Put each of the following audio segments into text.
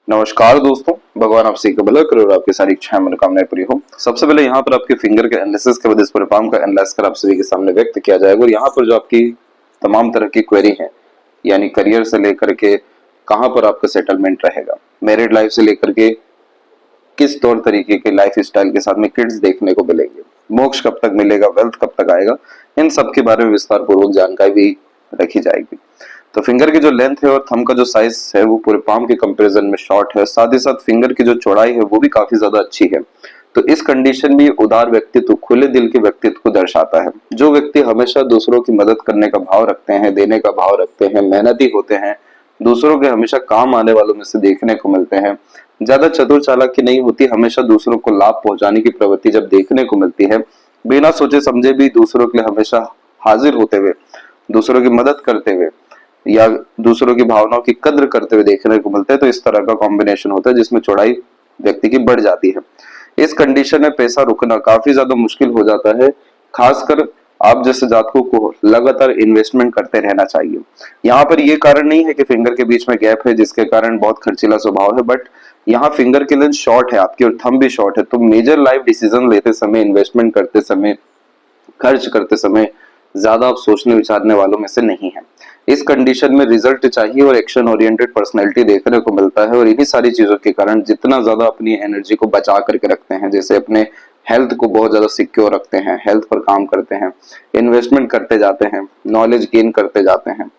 नमस्कार दोस्तों, भगवान आपसे का भला करे और आपकी सारी इच्छाएं मनोकामनाएं पूरी हो। सबसे पहले यहाँ पर आपके फिंगर के एनालिसिस के बाद इस पूरे पाम का एनालाइज कर आप सभी के सामने व्यक्त किया जाएगा और यहाँ पर जो आपकी तमाम तरह की क्वेरी है, यानी करियर से लेकर के कहाँ पर आपका सेटलमेंट रहेगा, मैरिड लाइफ से लेकर के किस तौर तरीके के लाइफ स्टाइल के साथ में किड्स देखने को मिलेंगे, मोक्ष कब तक मिलेगा, वेल्थ कब तक आएगा, इन सब के बारे में विस्तार पूर्वक जानकारी भी रखी जाएगी। तो फिंगर की जो लेंथ है और थंब का जो साइज है वो पूरे पाम के कंपैरिजन में शॉर्ट है, साथ ही साथ फिंगर की जो चौड़ाई है वो भी काफी ज्यादा अच्छी है। तो इस कंडीशन में उदार व्यक्तित्व, खुले दिल के व्यक्तित्व को दर्शाता है। जो व्यक्ति हमेशा दूसरों की मदद करने का भाव रखते हैं, देने का भाव रखते हैं, मेहनती होते हैं, दूसरों के हमेशा काम आने वालों में से देखने को मिलते हैं, ज्यादा चतुर चालाकी नहीं होती, हमेशा दूसरों को लाभ पहुंचाने की प्रवृत्ति जब देखने को मिलती है, बिना सोचे समझे भी दूसरों के लिए हमेशा हाजिर होते हुए, दूसरों की मदद करते हुए या दूसरों की भावनाओं की कद्र करते हुए देखने को मिलता है, तो इस तरह का कॉम्बिनेशन होता है जिसमें चौड़ाई व्यक्ति की बढ़ जाती है। इस कंडीशन में पैसा रुकना काफी ज्यादा मुश्किल हो जाता है, खासकर आप जैसे जातकों को लगातार इन्वेस्टमेंट करते रहना चाहिए। यहाँ पर ये कारण नहीं है कि फिंगर के बीच में गैप है जिसके कारण बहुत खर्चीला स्वभाव है, बट यहाँ फिंगर की लेंथ शॉर्ट है आपकी और थंब भी शॉर्ट है, तो मेजर लाइफ डिसीजन लेते समय, इन्वेस्टमेंट करते समय, खर्च करते समय ज्यादा आप सोचने विचारने वालों में से नहीं है। इस कंडीशन में रिजल्ट चाहिए और एक्शन ओरिएंटेड पर्सनैलिटी देखने को मिलता है और इन्हीं सारी चीजों के कारण जितना ज्यादा अपनी एनर्जी को बचा करके रखते हैं, जैसे अपने हेल्थ को बहुत ज्यादा सिक्योर रखते हैं, हेल्थ पर काम करते हैं, इन्वेस्टमेंट करते जाते हैं, नॉलेज गेन करते जाते हैं,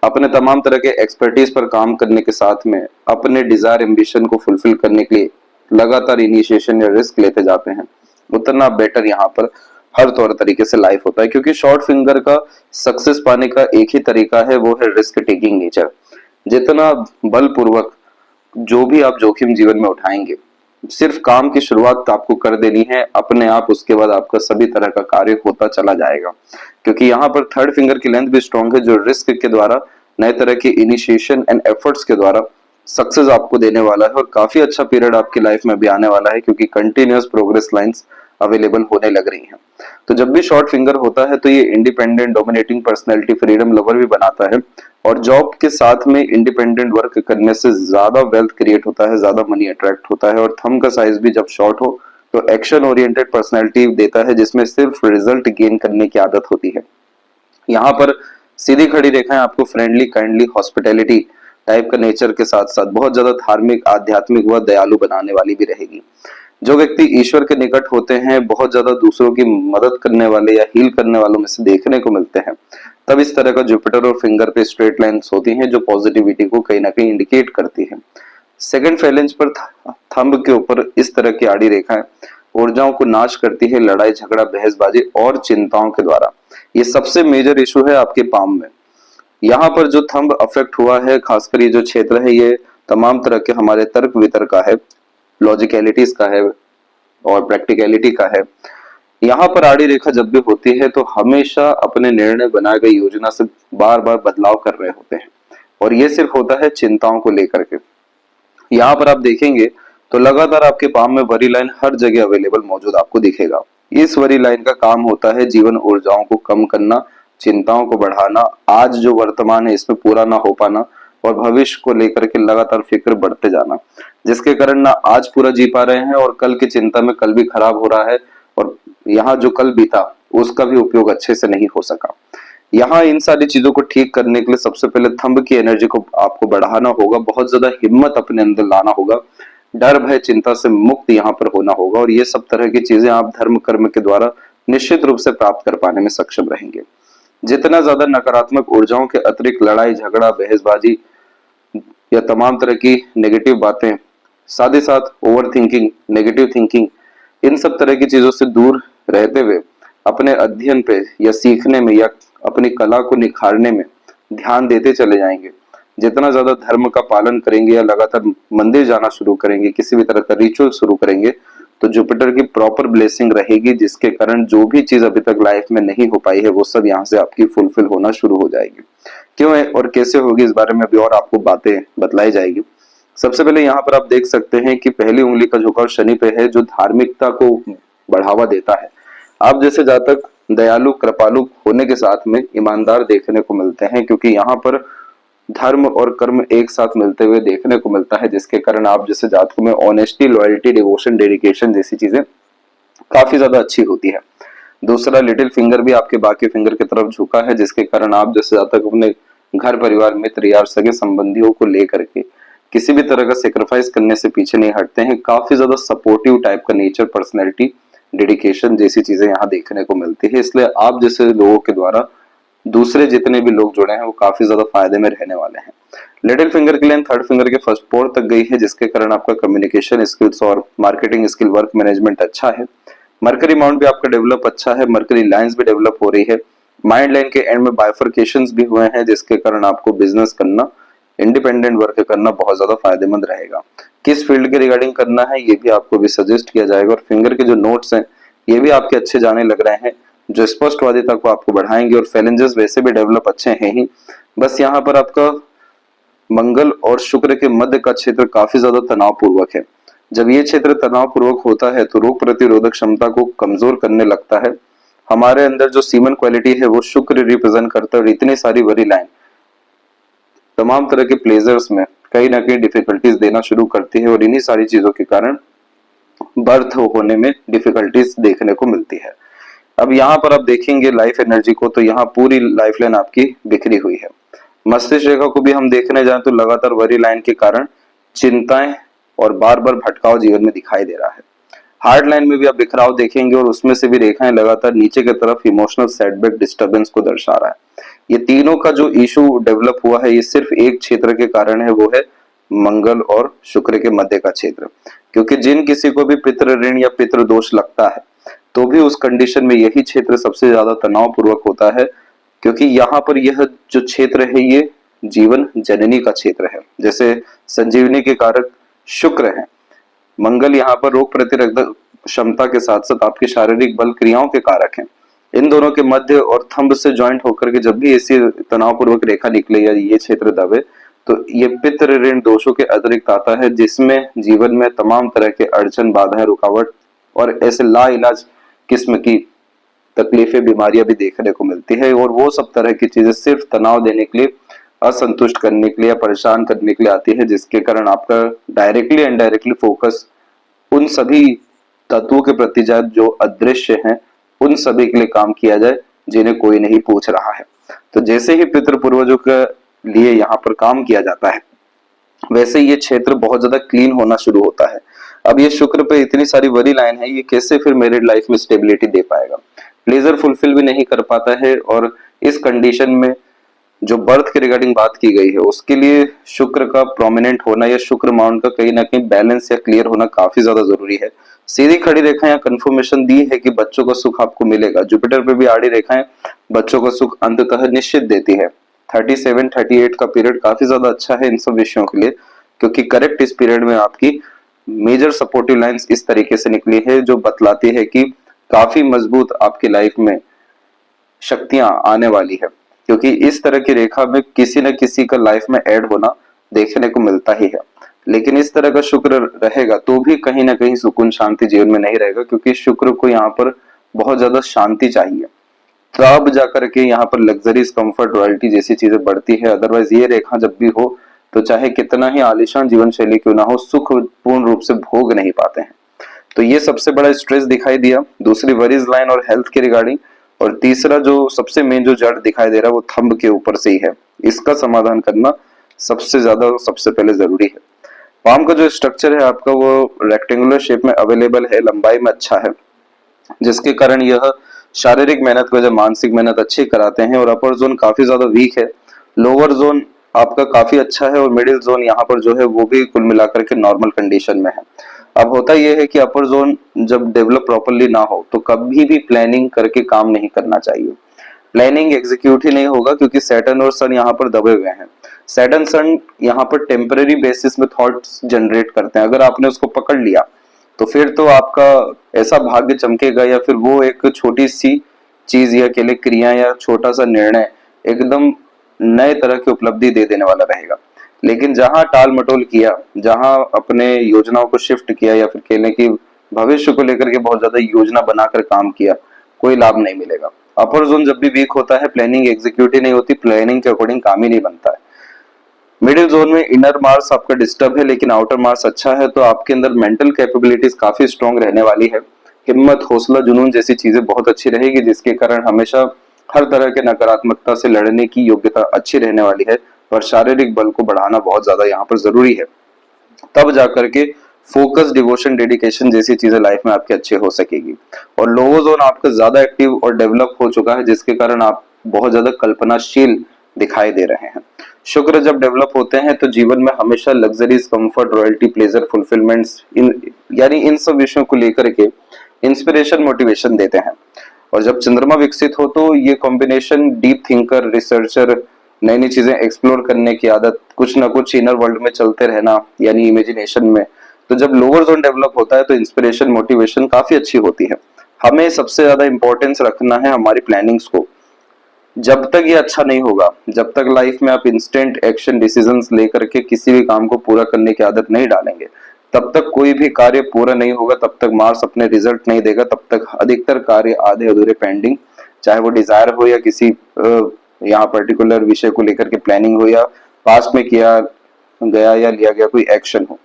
अपने तमाम तरह के एक्सपर्टीज पर काम करने के साथ में अपने डिजायर एम्बिशन को फुलफिल करने के लिए लगातार इनिशिएशन या रिस्क लेते जाते हैं, उतना बेटर यहाँ पर हर तौर तरीके से लाइफ होता है। क्योंकि शॉर्ट फिंगर का सक्सेस पाने का एक ही तरीका है, वो है रिस्क टेकिंग नेचर। जितना बलपूर्वक जो भी आप जोखिम जीवन में उठाएंगे, सिर्फ काम की शुरुआत आपको कर देनी है, अपने आप उसके बाद आपका सभी तरह का कार्य होता चला जाएगा। क्योंकि यहाँ पर थर्ड फिंगर की लेंथ भी स्ट्रॉन्ग है जो रिस्क के द्वारा, नए तरह के इनिशिएशन एंड एफर्ट्स के द्वारा सक्सेस आपको देने वाला है और काफी अच्छा पीरियड आपकी लाइफ में भी आने वाला है, क्योंकि कंटिन्यूअस प्रोग्रेस लाइंस अवेलेबल होने लग रही हैं। तो जब भी शॉर्ट फिंगर होता है तो ये independent, dominating personality, freedom lover भी बनाता है और जॉब के साथ में इंडिपेंडेंट वर्क करने से ज्यादा वेल्थ क्रिएट होता है, ज्यादा मनी अट्रैक्ट होता है। और थंब का साइज भी जब शॉर्ट हो तो एक्शन ओरिएंटेड पर्सनैलिटी देता है जिसमें सिर्फ रिजल्ट गेन करने की आदत होती है। यहाँ पर सीधी खड़ी रेखाएं आपको फ्रेंडली, काइंडली, हॉस्पिटैलिटी टाइप का नेचर के साथ साथ बहुत ज्यादा धार्मिक, आध्यात्मिक व दयालु बनाने वाली भी रहेगी। जो व्यक्ति ईश्वर के निकट होते हैं, बहुत ज्यादा दूसरों की मदद करने वाले या हील करने वालों में से देखने को मिलते हैं, तब इस तरह का जुपिटर और फिंगर पे स्ट्रेट लाइंस होती हैं जो पॉजिटिविटी को कहीं ना कहीं इंडिकेट करती है। सेकंड फैलेंज पर थंब के ऊपर इस तरह की आड़ी रेखाएं ऊर्जाओं को नाश करती है, लड़ाई झगड़ा, बहसबाजी और चिंताओं के द्वारा। ये सबसे मेजर इशू है आपके पाम में। यहाँ पर जो थंब अफेक्ट हुआ है, खासकर ये जो क्षेत्र है, ये तमाम तरह के हमारे तर्क वितर्क का है, लॉजिकलिटीज का है और प्रैक्टिकलिटी का है। यहाँ पर आड़ी रेखा जब भी होती है तो हमेशा अपने निर्णय बनाए गई योजना से बार बार बदलाव कर रहे होते हैं और ये सिर्फ होता है चिंताओं को लेकर के। यहाँ पर आप देखेंगे तो लगातार आपके पाम में वरी लाइन हर जगह अवेलेबल मौजूद आपको दिखेगा। इस वरी लाइन का काम होता है जीवन ऊर्जाओं को कम करना, चिंताओं को बढ़ाना, आज जो वर्तमान है इसमें पूरा ना हो पाना और भविष्य को लेकर के लगातार फिक्र बढ़ते जाना, जिसके कारण ना आज पूरा जी पा रहे हैं और कल की चिंता में कल भी खराब हो रहा है और यहाँ जो कल बीता उसका भी उपयोग अच्छे से नहीं हो सका। यहाँ इन सारी चीजों को ठीक करने के लिए सबसे पहले थंब की एनर्जी को आपको बढ़ाना होगा, बहुत ज्यादा हिम्मत अपने अंदर लाना होगा, डर भय चिंता से मुक्त यहाँ पर होना होगा और ये सब तरह की चीजें आप धर्म कर्म के द्वारा निश्चित रूप से प्राप्त कर पाने में सक्षम रहेंगे। जितना ज्यादा नकारात्मक ऊर्जाओं के अतिरिक्त लड़ाई झगड़ा, बहसबाजी या तमाम तरह की नेगेटिव बातें, साथ ही साथ ओवर थिंकिंग, नेगेटिव थिंकिंग, इन सब तरह की चीजों से दूर रहते हुए अपने अध्ययन पे या सीखने में या अपनी कला को निखारने में ध्यान देते चले जाएंगे, जितना ज्यादा धर्म का पालन करेंगे या लगातार मंदिर जाना शुरू करेंगे, किसी भी तरह का रिचुअल शुरू करेंगे, तो जुपिटर की प्रॉपर ब्लेसिंग रहेगी, जिसके कारण जो भी चीज अभी तक लाइफ में नहीं हो पाई है वो सब यहाँ से आपकी फुलफिल होना शुरू हो जाएगी। क्यों है और कैसे होगी इस बारे में भी और आपको बातें बतलाई जाएगी। सबसे पहले यहाँ पर आप देख सकते हैं कि पहली उंगली का झुकाव शनि पे है जो धार्मिकता को बढ़ावा देता है। आप जैसे जातक दयालु, कृपालु होने के साथ में ईमानदार देखने को मिलते हैं, क्योंकि यहाँ पर धर्म और कर्म एक साथ मिलते हुए देखने को मिलता है, जिसके कारण आप जैसे जातकों में ऑनेस्टी, लॉयल्टी, डिवोशन, डेडिकेशन जैसी चीजें काफी ज्यादा अच्छी होती है। दूसरा, लिटिल फिंगर भी आपके बाकी फिंगर की तरफ झुका है, जिसके कारण आप जैसे जातक अपने घर परिवार, मित्र, यार, सगे संबंधियों को लेकर के किसी भी तरह का सेक्रीफाइस करने से पीछे नहीं हटते हैं। काफी ज्यादा सपोर्टिव टाइप का नेचर, पर्सनैलिटी, डेडिकेशन जैसी चीजें यहाँ देखने को मिलती है। इसलिए आप जैसे लोगों के द्वारा दूसरे जितने भी लोग जुड़े हैं वो काफी ज्यादा फायदे में रहने वाले हैं। लिटिल फिंगर की लाइन थर्ड फिंगर के फर्स्ट पोर तक गई है, जिसके कारण आपका कम्युनिकेशन स्किल्स और मार्केटिंग स्किल, वर्क मैनेजमेंट अच्छा है। मरकरी माउंट भी आपका डेवलप अच्छा है, मरकरी लाइंस भी डेवलप हो रही है। माइंड लाइन के एंड में बाइफर्केशंस भी हुए हैं, जिसके कारण आपको बिजनेस करना, इंडिपेंडेंट वर्क करना बहुत ज्यादा फायदेमंद रहेगा। किस फील्ड के रिगार्डिंग करना है ये भी आपको भी सजेस्ट किया जाएगा, और फिंगर के जो नोट्स हैं ये भी आपके अच्छे जाने लग रहे हैं, जो स्पष्टवादिता को आपको बढ़ाएंगे। और फैलेंजेस वैसे भी डेवलप अच्छे हैं ही, बस यहाँ पर आपका मंगल और शुक्र के मध्य का क्षेत्र काफी ज्यादा तनावपूर्वक है। जब ये क्षेत्र तनावपूर्वक होता है तो रोग प्रतिरोधक क्षमता को कमजोर करने लगता है। हमारे अंदर जो सीमन क्वालिटी है वो शुक्र रिप्रेजेंट करता है, और इतनी सारी वरी लाइन तमाम तरह के प्लेजर्स में कहीं ना कहीं डिफिकल्टीज देना शुरू करती है, और इन्हीं सारी चीजों के कारण बर्थ होने में डिफिकल्टीज देखने को मिलती है। अब यहाँ पर आप देखेंगे लाइफ एनर्जी को, तो यहाँ पूरी लाइफ लाइन आपकी बिखरी हुई है। मस्तिष्क रेखा को भी हम देखने जाए तो लगातार वरी लाइन के कारण चिंताएं और बार बार भटकाव जीवन में दिखाई दे रहा है। हार्ड लाइन में भी आप बिखराव देखेंगे, और उसमें से भी रेखाएं लगातार नीचे की तरफ इमोशनल सेटबैक, डिस्टर्बेंस को दर्शा रहा है। ये तीनों का जो इशू डेवलप हुआ है ये सिर्फ एक क्षेत्र के कारण है, वो है मंगल और शुक्र के मध्य का क्षेत्र। क्योंकि जिन किसी को भी पितृ ऋण या पितृ दोष लगता है तो भी उस कंडीशन में यही क्षेत्र सबसे ज्यादा तनावपूर्वक होता है, क्योंकि यहाँ पर यह जो क्षेत्र है ये जीवन जननी का क्षेत्र है। जैसे संजीवनी के कारक शुक्र है, मंगल यहाँ पर रोग प्रतिरोधक क्षमता के साथ साथ आपके शारीरिक बल, क्रियाओं के कारक हैं। इन दोनों के मध्य और थंब से ज्वाइंट होकर के जब भी ऐसी तनावपूर्वक रेखा निकले या ये क्षेत्र दबे तो ये पितृ ऋण दोषों के अतिरिक्त आता है, जिसमें जीवन में तमाम तरह के अड़चन, बाधाएं, रुकावट और ऐसे लाइलाज किस्म की तकलीफें, बीमारियां भी देखने को मिलती है। और वो सब तरह की चीजें सिर्फ तनाव देने के लिए, असंतुष्ट करने के लिए या परेशान करने के लिए आती है, जिसके कारण आपका डायरेक्टली इनडायरेक्टली फोकस उन सभी तत्वों के प्रति जाए जो अदृश्य हैं, उन सभी के लिए काम किया जाए जिन्हें कोई नहीं पूछ रहा है। तो जैसे ही पितृ पूर्वजों के लिए यहाँ पर काम किया जाता है, वैसे ये क्षेत्र बहुत ज्यादा क्लीन होना शुरू होता है। अब ये शुक्र पे इतनी सारी वरी लाइन है, ये कैसे फिर मैरिड लाइफ में स्टेबिलिटी दे पाएगा, प्लेजर फुलफिल भी नहीं कर पाता है। और इस कंडीशन में जो बर्थ के रिगार्डिंग बात की गई है उसके लिए शुक्र का प्रोमिनेंट होना या शुक्र माउंट का कहीं ना कहीं बैलेंस या क्लियर होना काफी ज्यादा जरूरी है। सीधी खड़ी रेखा यहाँ कंफर्मेशन दी है कि बच्चों का सुख आपको मिलेगा। जुपिटर पे भी आड़ी रेखाएं बच्चों का सुख अंततः निश्चित देती है। 37, 38 का पीरियड काफी ज्यादा अच्छा है इन सब विषयों के लिए, क्योंकि करेक्ट इस पीरियड में आपकी मेजर सपोर्टिव लाइंस इस तरीके से निकली है जो बतलाती है कि काफी मजबूत आपकी लाइफ में शक्तियां आने वाली है। क्योंकि इस तरह की रेखा में किसी न किसी का लाइफ में ऐड होना देखने को मिलता ही है। लेकिन इस तरह का शुक्र रहेगा तो भी कहीं ना कहीं सुकून, शांति जीवन में नहीं रहेगा, क्योंकि शुक्र को यहाँ पर बहुत ज्यादा शांति चाहिए, तब जाकर के यहाँ पर लग्जरीज, कंफर्ट, रॉयल्टी जैसी चीजें बढ़ती है। अदरवाइज ये रेखा जब भी हो तो चाहे कितना ही आलीशान जीवन शैली क्यों ना हो, सुख पूर्ण रूप से भोग नहीं पाते हैं। तो ये सबसे बड़ा स्ट्रेस दिखाई दिया। दूसरी वरीज लाइन और हेल्थ के रिगार्डिंग, और तीसरा जो सबसे मेन जो जड़ दिखाई दे रहा है वो थंब के ऊपर से ही है। इसका समाधान करना सबसे ज्यादा, सबसे पहले जरूरी है। पाम का जो स्ट्रक्चर है आपका वो रेक्टेंगुलर शेप में अवेलेबल है, लंबाई में अच्छा है, जिसके कारण यह शारीरिक मेहनत को, जब मानसिक मेहनत अच्छी कराते हैं। और अपर जोन काफी ज्यादा वीक है, लोअर जोन आपका काफी अच्छा है, और मिडिल जोन यहाँ पर जो है वो भी कुल मिलाकर के नॉर्मल कंडीशन में है। अब होता यह है कि अपर जोन जब डेवलप प्रॉपरली ना हो तो कभी भी प्लानिंग करके काम नहीं करना चाहिए। प्लानिंग एग्जीक्यूट ही नहीं होगा, क्योंकि सैटर्न और सन यहाँ पर दबे हुए हैं। सैटर्न सन यहाँ पर टेम्पररी बेसिस में थॉट्स जनरेट करते हैं। अगर आपने उसको पकड़ लिया तो फिर तो आपका ऐसा भाग्य चमकेगा, या फिर वो एक छोटी सी चीज या अकेले क्रिया या छोटा सा निर्णय एकदम नए तरह की उपलब्धि दे देने वाला रहेगा। लेकिन जहां टाल मटोल किया, जहां अपने योजनाओं को शिफ्ट किया, या फिर कहने की भविष्य को लेकर के बहुत ज्यादा योजना बनाकर काम किया, कोई लाभ नहीं मिलेगा। अपर जोन जब भी वीक होता है, प्लानिंग एग्जीक्यूट ही नहीं होती, प्लानिंग के अकॉर्डिंग काम ही नहीं बनता है। मिडिल जोन में इनर मार्स आपका डिस्टर्ब है लेकिन आउटर मार्स अच्छा है, तो आपके अंदर मेंटल कैपेबिलिटीज काफी स्ट्रांग रहने वाली है। हिम्मत, हौसला, जुनून जैसी चीजें बहुत अच्छी रहेगी, जिसके कारण हमेशा हर तरह के नकारात्मकता से लड़ने की योग्यता अच्छी रहने वाली है। पर शारीरिक बल को बढ़ाना बहुत ज्यादा यहाँ पर जरूरी है, तब जाकर के फोकस, डिवोशन, डेडिकेशन जैसी चीजें लाइफ में आपके अच्छे हो सकेगी। और लोअर जोन आपका ज्यादा एक्टिव और डेवलप हो चुका है, जिसके कारण आप बहुत ज्यादा कल्पनाशील दिखाई दे रहे हैं। शुक्र जब डेवलप होते हैं तो जीवन में हमेशा luxuries, comfort, royalty, pleasure, fulfilments, यानी इन सब विषयों को लेकर के इंस्पिरेशन, मोटिवेशन देते हैं। और जब चंद्रमा विकसित हो तो ये कॉम्बिनेशन डीप थिंकर, रिसर्चर, नई नई चीजें एक्सप्लोर करने की आदत, कुछ ना कुछ इनर वर्ल्ड में चलते रहना यानी इमेजिनेशन में। तो जब लोअर जोन डेवलप होता है तो इंस्पिरेशन, मोटिवेशन काफी अच्छी होती है। हमें सबसे ज्यादा इंपॉर्टेंस रखना है हमारी प्लानिंग्स को। जब तक ये अच्छा नहीं होगा, जब तक लाइफ में आप इंस्टेंट एक्शन डिसीजंस लेकर के किसी भी काम को पूरा करने की आदत नहीं डालेंगे, तब तक कोई भी कार्य पूरा नहीं होगा, तब तक मार्स अपने रिजल्ट नहीं देगा, तब तक अधिकतर कार्य आधे अधूरे पेंडिंग, चाहे वो डिजायर हो या किसी यहाँ पर्टिकुलर विषय को लेकर के प्लानिंग हो, या पास्ट में किया गया या लिया गया कोई एक्शन हो,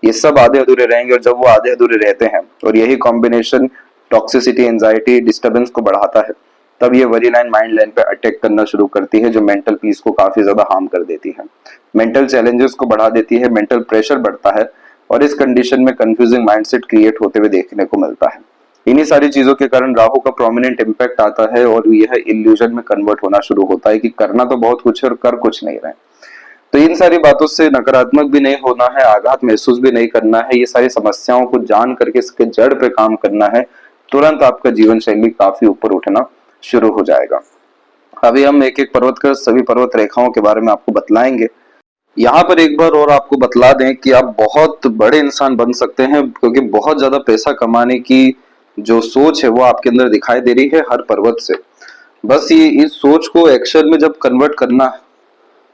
ये सब आधे अधूरे रहेंगे। और जब वो आधे अधूरे रहते हैं और यही कॉम्बिनेशन टॉक्सिसिटी, एंजाइटी, डिस्टर्बेंस को बढ़ाता है, तब ये वरी लाइन माइंड लाइन पे अटैक करना शुरू करती है, जो मेंटल पीस को काफी ज्यादा हार्म कर देती है, मेंटल चैलेंजेस को बढ़ा देती है, मेंटल प्रेशर बढ़ता है, और इस कंडीशन में कंफ्यूजिंग माइंडसेट क्रिएट होते हुए देखने को मिलता है। इन्हीं सारी चीजों के कारण राहु का प्रोमिनेंट इम्पैक्ट आता है और यह इल्यूजन में कन्वर्ट होना शुरू होता है कि करना तो बहुत कुछ है और कर कुछ नहीं रहे। तो इन सारी बातों से नकारात्मक भी नहीं होना है, आघात महसूस भी नहीं करना है, ये सारी समस्याओं को जान करके इसके जड़ पे काम करना है, तुरंत आपका जीवन शैली काफी ऊपर उठना शुरू हो जाएगा। अभी हम एक एक पर्वत कर सभी पर्वत रेखाओं के बारे में आपको बतलाएंगे। यहाँ पर एक बार और आपको बतला दें कि आप बहुत बड़े इंसान बन सकते हैं, क्योंकि बहुत ज्यादा पैसा कमाने की जो सोच है वो आपके अंदर दिखाई दे रही है हर पर्वत से। बस ये इस सोच को एक्शन में जब कन्वर्ट करना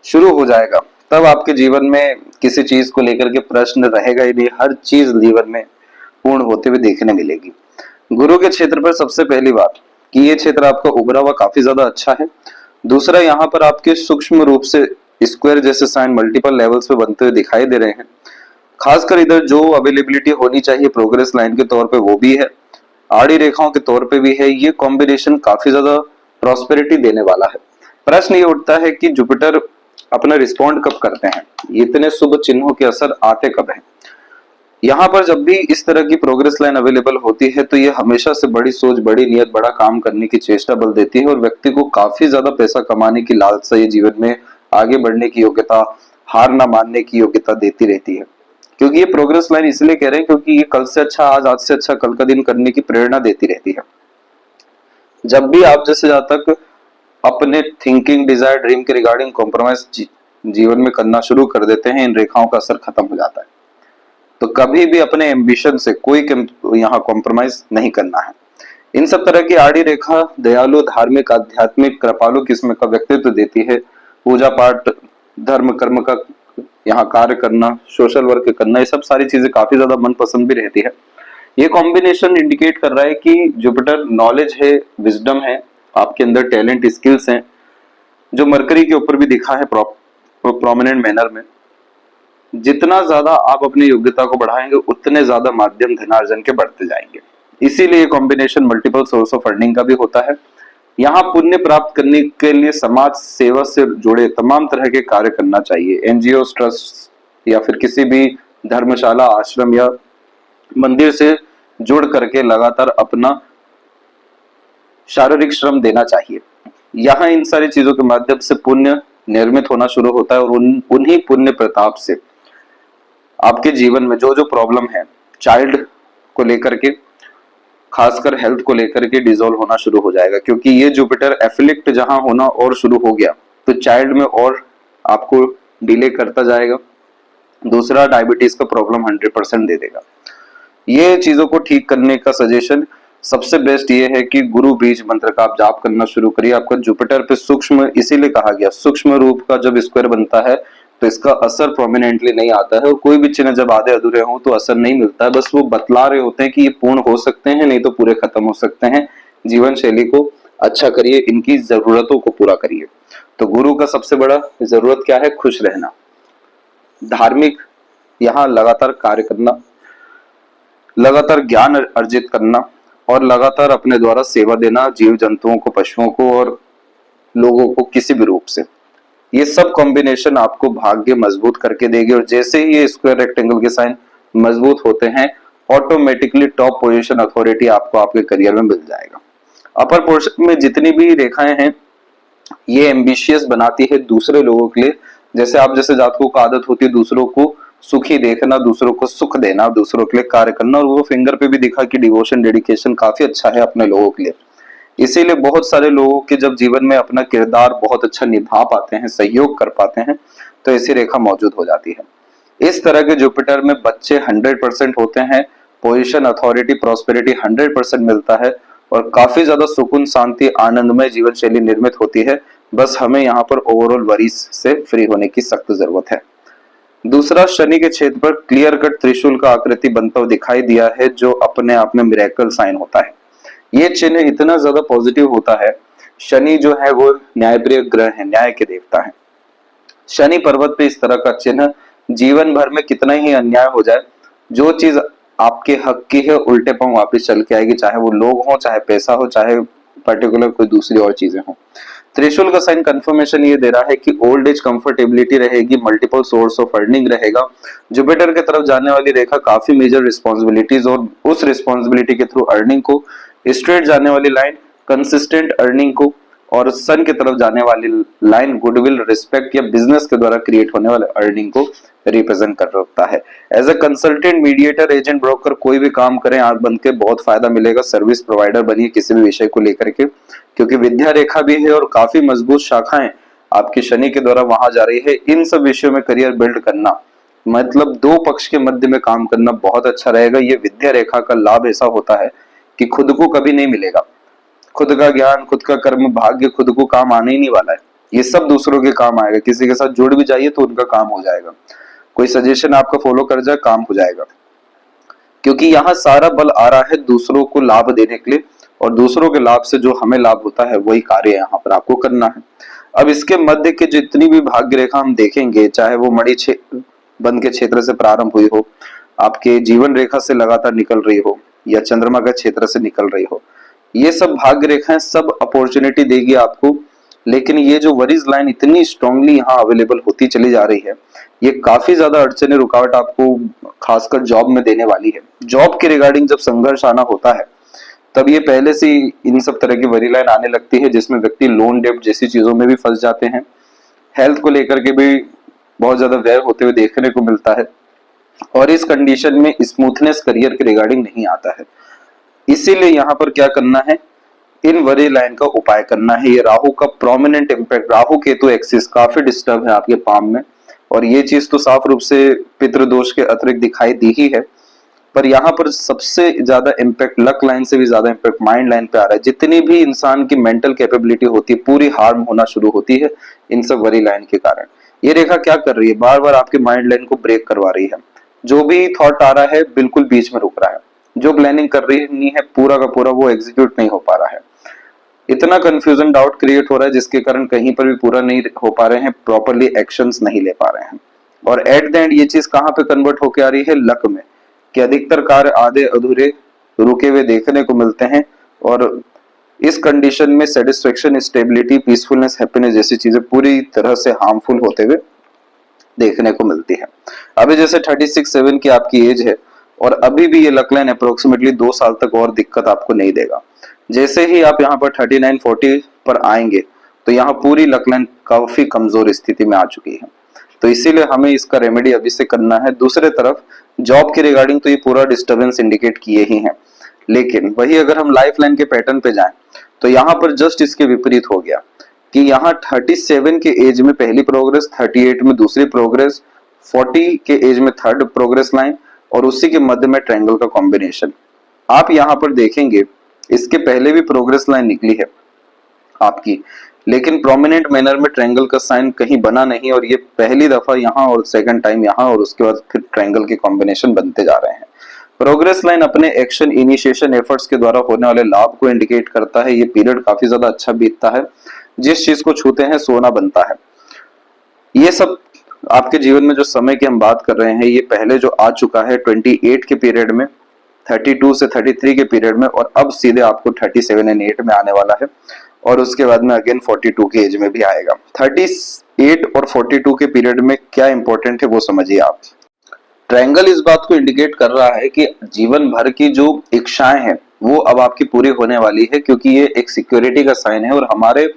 शुरू हो जाएगा, तब आपके जीवन में किसी चीज को लेकर के प्रश्न रहेगा ही नहीं, हर चीज जीवन में पूर्ण होते हुए देखने मिलेगी। गुरु के क्षेत्र पर सबसे पहली बात कि ये क्षेत्र आपका उभरा हुआ काफी ज्यादा अच्छा है। दूसरा, यहाँ पर आपके सूक्ष्म रूप से स्क्वायर जैसे साइन मल्टीपल लेवल्स पे बनते हुए दिखाई दे रहे हैं। खासकर इधर जो अवेलेबिलिटी होनी चाहिए प्रोग्रेस लाइन के तौर पे वो भी है, आड़ी रेखाओं के तौर पे भी है। ये कॉम्बिनेशन काफी ज्यादा प्रॉस्पेरिटी देने वाला है। प्रश्न ये उठता है कि जुपिटर अपना रिस्पॉन्ड कब करते हैं, इतने शुभ चिन्हों के असर आते कब है। यहाँ पर जब भी इस तरह की प्रोग्रेस लाइन अवेलेबल होती है तो ये हमेशा से बड़ी सोच, बड़ी नियत, बड़ा काम करने की चेष्टा बल देती है, और व्यक्ति को काफी ज्यादा पैसा कमाने की लालसा, ये जीवन में आगे बढ़ने की योग्यता, हार ना मानने की योग्यता देती रहती है। क्योंकि ये प्रोग्रेस लाइन इसलिए कह रहे हैं क्योंकि ये कल से अच्छा आज, आज से अच्छा कल का दिन करने की प्रेरणा देती रहती है। जब भी आप जैसे जातक अपने थिंकिंग, डिजायर, ड्रीम के रिगार्डिंग कॉम्प्रोमाइज जीवन में करना शुरू कर देते हैं, इन रेखाओं का असर खत्म हो जाता है। तो कभी भी अपने एम्बिशन से कोई यहाँ कॉम्प्रोमाइज नहीं करना है। इन सब तरह की आड़ी रेखा दयालु, धार्मिक, आध्यात्मिक, कृपालु किस्म का व्यक्तित्व देती है। पूजा पाठ, धर्म कर्म का यहाँ कार्य करना, सोशल वर्क करना, ये सब सारी चीजें काफी ज्यादा मनपसंद भी रहती है। ये कॉम्बिनेशन इंडिकेट कर रहा है कि जुपिटर नॉलेज है, विजडम है, आपके अंदर टैलेंट, स्किल्स हैं, जो मरकरी के ऊपर भी दिखा है प्रोमिनेंट मैनर में। जितना ज्यादा आप अपनी योग्यता को बढ़ाएंगे उतने ज्यादा माध्यम धनार्जन के बढ़ते जाएंगे। इसीलिए combination multiple source of earning का भी होता है। यहाँ पुण्य प्राप्त करने के लिए समाज सेवा से जुड़े तमाम तरह के कार्य करना चाहिए। एनजीओ, ट्रस्ट या फिर किसी भी धर्मशाला, आश्रम या मंदिर से जुड़ करके लगातार अपना शारीरिक श्रम देना चाहिए। यहाँ इन सारी चीजों के माध्यम से पुण्य निर्मित होना शुरू होता है, और उन्हीं पुण्य प्रताप से आपके जीवन में जो जो प्रॉब्लम है, चाइल्ड को लेकर के, खासकर हेल्थ को लेकर के डिसॉल्व होना शुरू हो जाएगा। क्योंकि ये जुपिटर एफिलिक्ट जहां होना और शुरू हो गया तो चाइल्ड में और आपको डिले करता जाएगा। दूसरा, डायबिटीज का प्रॉब्लम 100% दे देगा। ये चीजों को ठीक करने का सजेशन सबसे बेस्ट ये है कि गुरु बीज मंत्र का आप जाप करना शुरू करिए। आपका जुपिटर पे सूक्ष्म इसीलिए कहा गया, सूक्ष्म रूप का जब स्क्वायर बनता है तो इसका असर प्रोमिनेंटली नहीं आता है, और कोई भी चिन्ह जब आधे अधूरे हो तो असर नहीं मिलता है। बस वो बतला रहे होते हैं कि ये पूर्ण हो सकते हैं, नहीं तो पूरे खत्म हो सकते हैं। जीवन शैली को अच्छा करिए, इनकी जरूरतों को पूरा करिए। तो गुरु का सबसे बड़ा जरूरत क्या है? खुश रहना। धार्मिक, यहाँ लगातार कार्य करना, लगातार ज्ञान अर्जित करना और लगातार अपने द्वारा सेवा देना जीव जंतुओं को, पशुओं को और लोगों को किसी भी रूप से। ये सब कॉम्बिनेशन आपको भाग्य मजबूत करके देगी और जैसे ही ये स्क्वायर रेक्टेंगल के साइन मजबूत होते हैं ऑटोमेटिकली टॉप पोजीशन अथॉरिटी आपको आपके करियर में मिल जाएगा। अपर पोर्शन में जितनी भी रेखाएं हैं ये एम्बिशियस बनाती है दूसरे लोगों के लिए। जैसे आप जैसे जातकों को आदत होती है दूसरों को सुखी देखना, दूसरों को सुख देना, दूसरों के लिए कार्य करना, और वो फिंगर पे भी दिखा कि डिवोशन डेडिकेशन काफी अच्छा है अपने लोगों के लिए। इसीलिए बहुत सारे लोगों के जब जीवन में अपना किरदार बहुत अच्छा निभा पाते हैं, सहयोग कर पाते हैं, तो ऐसी रेखा मौजूद हो जाती है। इस तरह के जुपिटर में बच्चे 100% होते हैं, पोजीशन अथॉरिटी प्रॉस्पेरिटी 100% मिलता है और काफी ज्यादा सुकून शांति आनंदमय जीवन शैली निर्मित होती है। बस हमें यहाँ पर ओवरऑल वरीज से फ्री होने की सख्त जरूरत है। दूसरा, शनि के क्षेत्र पर क्लियर कट त्रिशूल का आकृति बनता हुआ दिखाई दिया है, जो अपने आप में मिरेकल साइन होता है। ये चिन्ह इतना ज्यादा पॉजिटिव होता है। शनि जो है वो न्यायप्रिय ग्रह है, न्याय के देवता है। शनि पर्वत पे इस तरह का चिन्ह जीवन भर में कितना ही अन्याय हो जाए, जो चीज आपके हक की है उल्टे पांव वापस चल के आएगी, चाहे वो लोग हो, चाहे पैसा हो, चाहे पर्टिकुलर कोई दूसरी और चीजें हो। त्रिशूल का साइन कंफर्मेशन ये दे रहा है कि ओल्ड एज कंफर्टेबिलिटी रहेगी, मल्टीपल सोर्स ऑफ अर्निंग रहेगा। जुपिटर की तरफ जाने वाली रेखा काफी मेजर रिस्पॉन्सिबिलिटीज और उस रिस्पॉन्सिबिलिटी के थ्रू अर्निंग को, स्ट्रेट जाने वाली लाइन कंसिस्टेंट अर्निंग को, और सन की तरफ जाने वाली लाइन गुडविल, रिस्पेक्ट या बिजनेस के द्वारा क्रिएट होने वाले अर्निंग को रिप्रेजेंट कर रखता है। As a consultant, mediator, agent, broker कोई भी काम करें आंख बंद के बहुत फायदा मिलेगा। सर्विस प्रोवाइडर बनिए किसी भी विषय को लेकर के, क्योंकि विद्या रेखा भी है और काफी मजबूत शाखाएं आपकी शनि के द्वारा वहां जा रही है। इन सब विषयों में करियर बिल्ड करना मतलब दो पक्ष के मध्य में काम करना बहुत अच्छा रहेगा। ये विद्या रेखा का लाभ ऐसा होता है कि खुद को कभी नहीं मिलेगा। खुद का ज्ञान, खुद का कर्म, भाग्य खुद को काम आने ही नहीं वाला है, ये सब दूसरों के काम आएगा। किसी के साथ जुड़ भी जाइए तो उनका काम हो जाएगा, कोई सजेशन आपका फॉलो कर जाए काम हो जाएगा, क्योंकि यहाँ सारा बल आ रहा है दूसरों को लाभ देने के लिए, और दूसरों के लाभ से जो हमें लाभ होता है वही कार्य यहाँ पर आपको करना है। अब इसके मध्य के जितनी भी भाग्य रेखा हम देखेंगे, चाहे वो मणि बंध के क्षेत्र से प्रारंभ हुई हो, आपके जीवन रेखा से लगातार निकल रही हो, या चंद्रमा के क्षेत्र से निकल रही हो, ये सब भाग्य रेखाएं सब अपॉर्चुनिटी देगी आपको। लेकिन ये जो वरीज लाइन इतनी स्ट्रांगली यहाँ अवेलेबल होती चली जा रही है, ये काफी ज्यादा अड़चने, रुकावट आपको खासकर जॉब में देने वाली है। जॉब के रिगार्डिंग जब संघर्ष आना होता है तब ये पहले से इन सब तरह की वरी लाइन आने लगती है, जिसमें व्यक्ति लोन डेब्ट जैसी चीजों में भी फंस जाते हैं। हेल्थ को लेकर के भी बहुत ज्यादा व्यय होते हुए देखने को मिलता है, और इस कंडीशन में स्मूथनेस करियर के रिगार्डिंग नहीं आता है। इसीलिए यहाँ पर क्या करना है, इन वरी लाइन का उपाय करना है। ये राहु का prominent impact, Rahu Ketu axis काफी डिस्टर्ब है आपके पाम में, और ये चीज तो साफ रूप से पितृदोष के अतिरिक्त दिखाई दी ही है। पर यहाँ पर सबसे ज्यादा इम्पैक्ट लक लाइन से भी ज्यादा इम्पैक्ट माइंड लाइन पे आ रहा है। जितनी भी इंसान की मेंटल कैपेबिलिटी होती है पूरी हार्म होना शुरू होती है इन सब वरी लाइन के कारण। ये रेखा क्या कर रही है, बार बार आपके माइंड लाइन को ब्रेक करवा रही है। जो भी थॉट आ रहा है बिल्कुल बीच में रुक रहा है, जो प्लानिंग कर रही है पूरा का पूरा वो एग्जीक्यूट नहीं हो पा रहा है। इतना कंफ्यूजन, डाउट क्रिएट हो रहा है जिसके कारण कहीं पर भी पूरा नहीं हो पा रहे हैं, प्रॉपरली एक्शंस नहीं ले पा रहे हैं। और एट द एंड ये चीज कहाँ पे कन्वर्ट होके आ रही है, लक में, कि अधिकतर कार्य आधे अधूरे रुके हुए देखने को मिलते हैं, और इस कंडीशन में सेटिस्फेक्शन, स्टेबिलिटी, पीसफुलनेस, हैप्पीनेस जैसी चीजें पूरी तरह से हार्मफुल होते हुए देखने को मिलती है। अभी जैसे 36-7 की आपकी एज है और अभी भी ये लक लाइन अप्रोक्सीमेटली 2 साल तक और दिक्कत आपको नहीं देगा। जैसे ही आप यहाँ पर 39-40 पर आएंगे तो यहाँ पूरी लक लाइन काफी कमजोर स्थिति में आ चुकी है। तो इसीलिए हमें इसका रेमेडी अभी से करना है। दूसरे तरफ जॉब के रिगार्डिंग तो ये पूरा डिस्टर्बेंस इंडिकेट किए ही हैं, लेकिन वही अगर हम लाइफ लाइन के पैटर्न पे जाएं तो यहाँ पर जस्ट इसके विपरीत हो गया कि यहाँ 37 के एज में पहली प्रोग्रेस, 38 में दूसरी प्रोग्रेस, 40 के एज में थर्ड प्रोग्रेस लाइन, और उसी के मध्य में ट्रायंगल का कॉम्बिनेशन। आप यहाँ पर देखेंगे इसके पहले भी प्रोग्रेस लाइन निकली है आपकी, लेकिन प्रोमिनेंट मैनर में ट्रायंगल का साइन कहीं बना नहीं, और ये पहली दफा यहाँ और सेकंड टाइम यहाँ, और उसके बाद फिर ट्रायंगल के कॉम्बिनेशन बनते जा रहे हैं। प्रोग्रेस लाइन अपने एक्शन, इनिशिएशन, एफर्ट्स के द्वारा होने वाले लाभ को इंडिकेट करता है। ये पीरियड काफी ज्यादा अच्छा बीतता है, जिस चीज को छूते हैं सोना बनता है। ये सब आपके जीवन में जो समय की हम बात कर रहे हैं ये पहले जो आ चुका है 28 के पीरियड में, 32 से 33 के पीरियड में, और अब सीधे आपको 37 एंड 8 में आने वाला है, और उसके बाद में अगेन 42 के एज में भी आएगा। 38 और 42 के पीरियड में क्या इंपॉर्टेंट है वो समझिए आप। ट्रायंगल इस बात को इंडिकेट कर रहा है कि जीवन भर की जो इच्छाएं हैं वो अब आपकी पूरी होने वाली है, क्योंकि ये एक सिक्योरिटी का साइन है और हमारे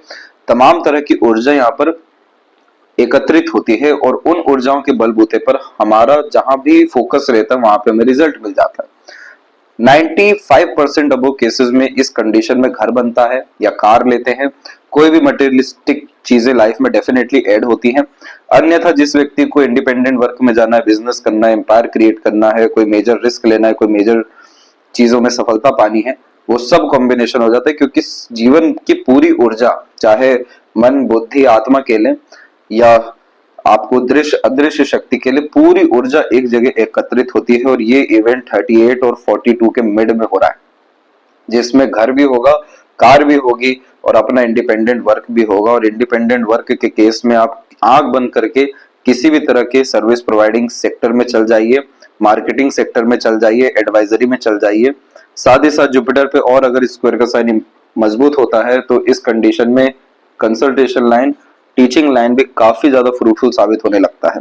तमाम तरह की ऊर्जा यहाँ पर एकत्रित होती है, और उन ऊर्जाओं के बलबूते पर हमारा जहां भी फोकस रहता है वहां पे हमें रिजल्ट मिल जाता है। 95% अबो केसेस में इस कंडीशन में घर बनता है या कार लेते हैं, कोई भी मटेरियलिस्टिक चीजें लाइफ में डेफिनेटली ऐड होती हैं। अन्यथा जिस व्यक्ति को इंडिपेंडेंट वर्क में जाना है, बिजनेस करना है, एम्पायर क्रिएट करना है, कोई मेजर रिस्क लेना है, कोई मेजर चीजों में सफलता पानी है, वो सब कॉम्बिनेशन हो जाता है, क्योंकि जीवन की पूरी ऊर्जा, चाहे मन बुद्धि आत्मा के लिए या आपको दृश्य अदृश्य शक्ति के लिए, पूरी ऊर्जा एक जगह एकत्रित होती है। और ये इवेंट 38 और 42 के मिड में हो रहा है, जिसमें घर भी होगा, कार भी होगी और अपना इंडिपेंडेंट वर्क भी होगा। और इंडिपेंडेंट वर्क के केस में आप आंख बंद करके किसी भी तरह के सर्विस प्रोवाइडिंग सेक्टर में चल जाइए, मार्केटिंग सेक्टर में चल जाइए, एडवाइजरी में चल जाइए। साथ ही साथ जुपिटर पे और अगर स्क्वायर का साइन मजबूत होता है तो इस कंडीशन में कंसल्टेशन लाइन, टीचिंग लाइन भी काफी ज्यादा फ्रूटफुल साबित होने लगता है।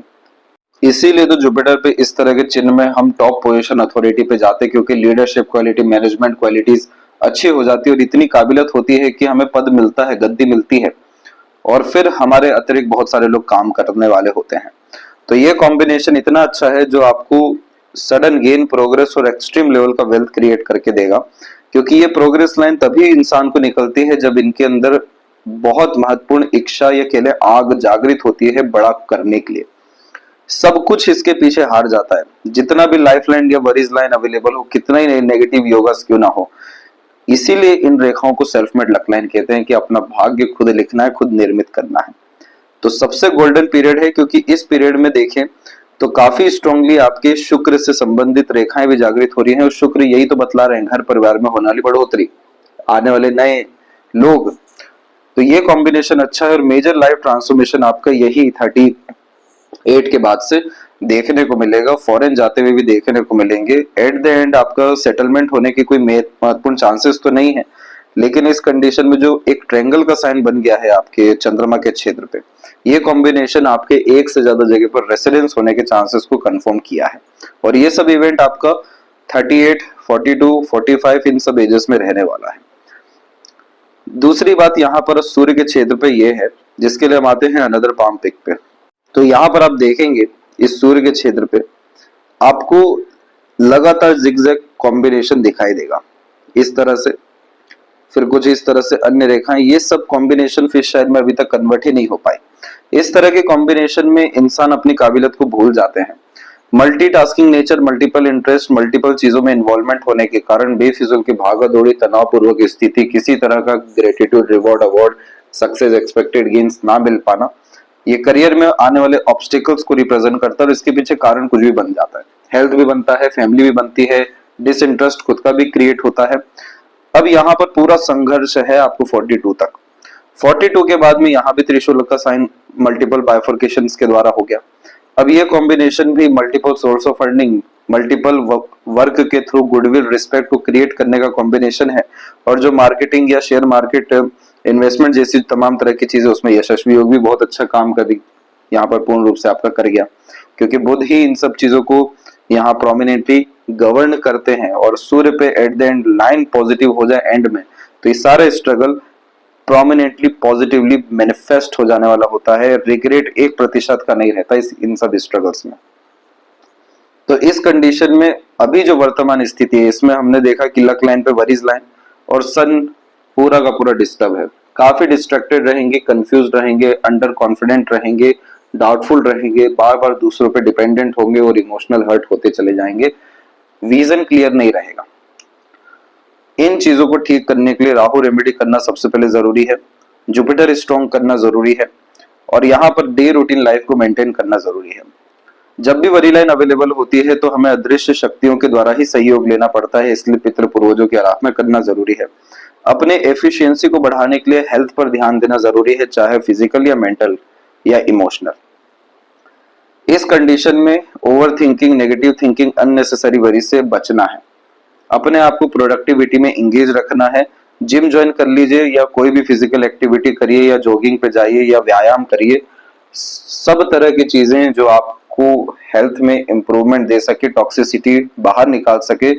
इसीलिए तो जुपिटर पे इस तरह के चिन्ह में हम टॉप पोजीशन अथॉरिटी पे जाते हैं, क्योंकि लीडरशिप क्वालिटी, मैनेजमेंट क्वालिटीज अच्छी हो जाती है और इतनी काबिलियत होती है कि हमें पद मिलता है, गद्दी मिलती है, और फिर हमारे अतिरिक्त बहुत सारे लोग काम करने वाले होते हैं। तो ये कॉम्बिनेशन इतना अच्छा है जो आपको सडन गेन, प्रोग्रेस और एक्सट्रीम लेवल का वेल्थ क्रिएट करके देगा, क्योंकि ये प्रोग्रेस लाइन तभी इंसान को निकलती है जब इनके अंदर बहुत महत्वपूर्ण इच्छा या कह लें आग जागृत होती है बड़ा करने के लिए। सब कुछ इसके पीछे हार जाता है, जितना भी लाइफ लाइन या वरीज लाइन अवेलेबल हो, कितना ही नेगेटिव योगास क्यों ना हो। इसीलिए इन रेखाओं को सेल्फ मेड लक लाइन कहते हैं कि अपना भाग्य खुद लिखना है, खुद निर्मित करना है। तो सबसे गोल्डन पीरियड है, क्योंकि इस पीरियड में देखें तो काफी स्ट्रांगली आपके शुक्र से संबंधित रेखाएं भी जागृत हो रही हैं, और शुक्र यही तो बतला रहे हैं घर परिवार में होने वाली बढ़ोतरी, आने वाले नए लोग। तो ये कॉम्बिनेशन अच्छा है, और मेजर लाइफ ट्रांसफॉर्मेशन आपका यही 38 के बाद से देखने को मिलेगा। फॉरेन जाते हुए भी देखने को मिलेंगे। एट द एंड आपका सेटलमेंट होने की कोई महत्वपूर्ण चांसेस तो नहीं है, लेकिन इस कंडीशन में जो एक ट्रायंगल का साइन बन गया है आपके चंद्रमा के क्षेत्र पे, ये कॉम्बिनेशन आपके एक से ज्यादा जगह पर रेसिडेंस होने के चांसेस को कंफर्म किया है। और ये सब इवेंट आपका 38, 42, 45 इन सब एजेस में रहने वाला है। दूसरी बात यहाँ पर सूर्य के क्षेत्र पे ये है, जिसके लिए हम आते हैं अनदर पाम पिक पे। तो यहाँ पर आप देखेंगे इस सूर्य के क्षेत्र पे आपको लगातार जिगजैग कॉम्बिनेशन दिखाई देगा, इस तरह से, फिर कुछ इस तरह से अन्य रेखाएं। ये सब कॉम्बिनेशन फिर शायद में अभी तक कन्वर्ट ही नहीं हो पाई। इस तरह के कॉम्बिनेशन में इंसान अपनी काबिलियत को भूल जाते हैं। Multitasking nature, multiple interest, multiple चीजों में इन्वॉल्वमेंट होने के कारण बेफिजुल की भागा दौड़ी, तनावपूर्वक स्थिति, किसी तरह का gratitude, reward, award, success, expected gains ना मिल पाना, ये करियर में आने वाले ऑब्स्टिकल्स को रिप्रेजेंट करता है। और इसके पीछे कारण कुछ भी बन जाता है, हेल्थ भी बनता है, फैमिली भी बनती है, डिसइंटरेस्ट खुद का भी क्रिएट होता है। अब यहाँ पर पूरा संघर्ष है आपको 42 तक। 42 के बाद में यहाँ भी त्रिशूल का साइन मल्टीपल बाइफर्केशंस के द्वारा हो गया। अब ये कॉम्बिनेशन भी multiple source of earning, multiple work के थ्रू गुडविल, रिस्पेक्ट को क्रिएट करने का कॉम्बिनेशन है। और जो मार्केटिंग या शेयर मार्केट, इन्वेस्टमेंट जैसी तमाम तरह की चीजें, उसमें यशस्वी योग भी बहुत अच्छा काम कर यहाँ पर पूर्ण रूप से आपका कर गया, क्योंकि बुध ही इन सब चीजों को यहाँ प्रोमिनेंटली गवर्न करते हैं। और सूर्य पे at the end line positive हो जाए एंड में, तो ये सारे स्ट्रगल प्रोमिनेंटली पॉजिटिवली मैनिफेस्ट हो जाने वाला होता है। रिग्रेट 1% का नहीं रहता इन सब स्ट्रगल्स में। तो इस कंडीशन में अभी जो वर्तमान स्थिति है, इसमें हमने देखा कि लक लाइन पे वरीज लाइन और सन पूरा का पूरा डिस्टर्ब है। काफी डिस्ट्रैक्टेड रहेंगे, कंफ्यूज रहेंगे, अंडर कॉन्फिडेंट रहेंगे, डाउटफुल रहेंगे, बार बार दूसरों पे डिपेंडेंट होंगे और इमोशनल हर्ट होते चले जाएंगे। विजन क्लियर नहीं रहेगा। इन चीजों को ठीक करने के लिए राहु रेमेडी करना सबसे पहले जरूरी है, जुपिटर स्ट्रॉन्ग करना जरूरी है, और यहाँ पर डे रूटीन लाइफ को मेंटेन करना जरूरी है। जब भी वरी लाइन अवेलेबल होती है तो हमें अदृश्य शक्तियों के द्वारा ही सहयोग लेना पड़ता है, इसलिए पितृ पूर्वजों की आराधना करना जरूरी है। अपने एफिशिएंसी को बढ़ाने के लिए हेल्थ पर ध्यान देना जरूरी है, चाहे फिजिकल या मेंटल या इमोशनल। इस कंडीशन में over thinking, negative thinking, unnecessary worry से बचना है। अपने आप को प्रोडक्टिविटी में इंगेज रखना है। जिम ज्वाइन कर लीजिए या कोई भी फिजिकल एक्टिविटी करिए या जॉगिंग पे जाइए या व्यायाम करिए। सब तरह की चीजें जो आपको हेल्थ में इंप्रूवमेंट दे सके, टॉक्सिसिटी बाहर निकाल सके,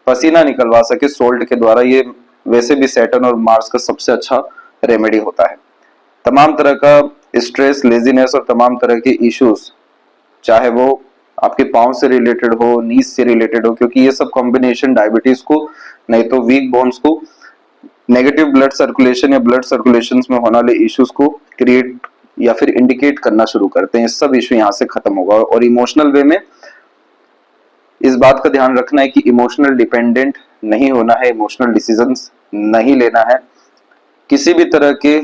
पसीना निकलवा सके सोल्ट के द्वारा, ये वैसे भी सैटर्न और मार्स का सबसे अच्छा रेमेडी होता है। तमाम तरह का स्ट्रेस, लेजीनेस और तमाम तरह के इश्यूज, चाहे वो आपके पाँव से रिलेटेड हो, नीज से रिलेटेड हो, क्योंकि ये सब कॉम्बिनेशन डायबिटीज को, नहीं तो वीक बोन्स को, नेगेटिव ब्लड सर्कुलेशन या ब्लड सर्कुलेशन में होने वाले इश्यूज को क्रिएट या फिर इंडिकेट करना शुरू करते हैं। सब इश्यू यहाँ से खत्म होगा। और इमोशनल वे में इस बात का ध्यान रखना है कि इमोशनल डिपेंडेंट नहीं होना है, इमोशनल डिसीजंस नहीं लेना है। किसी भी तरह के,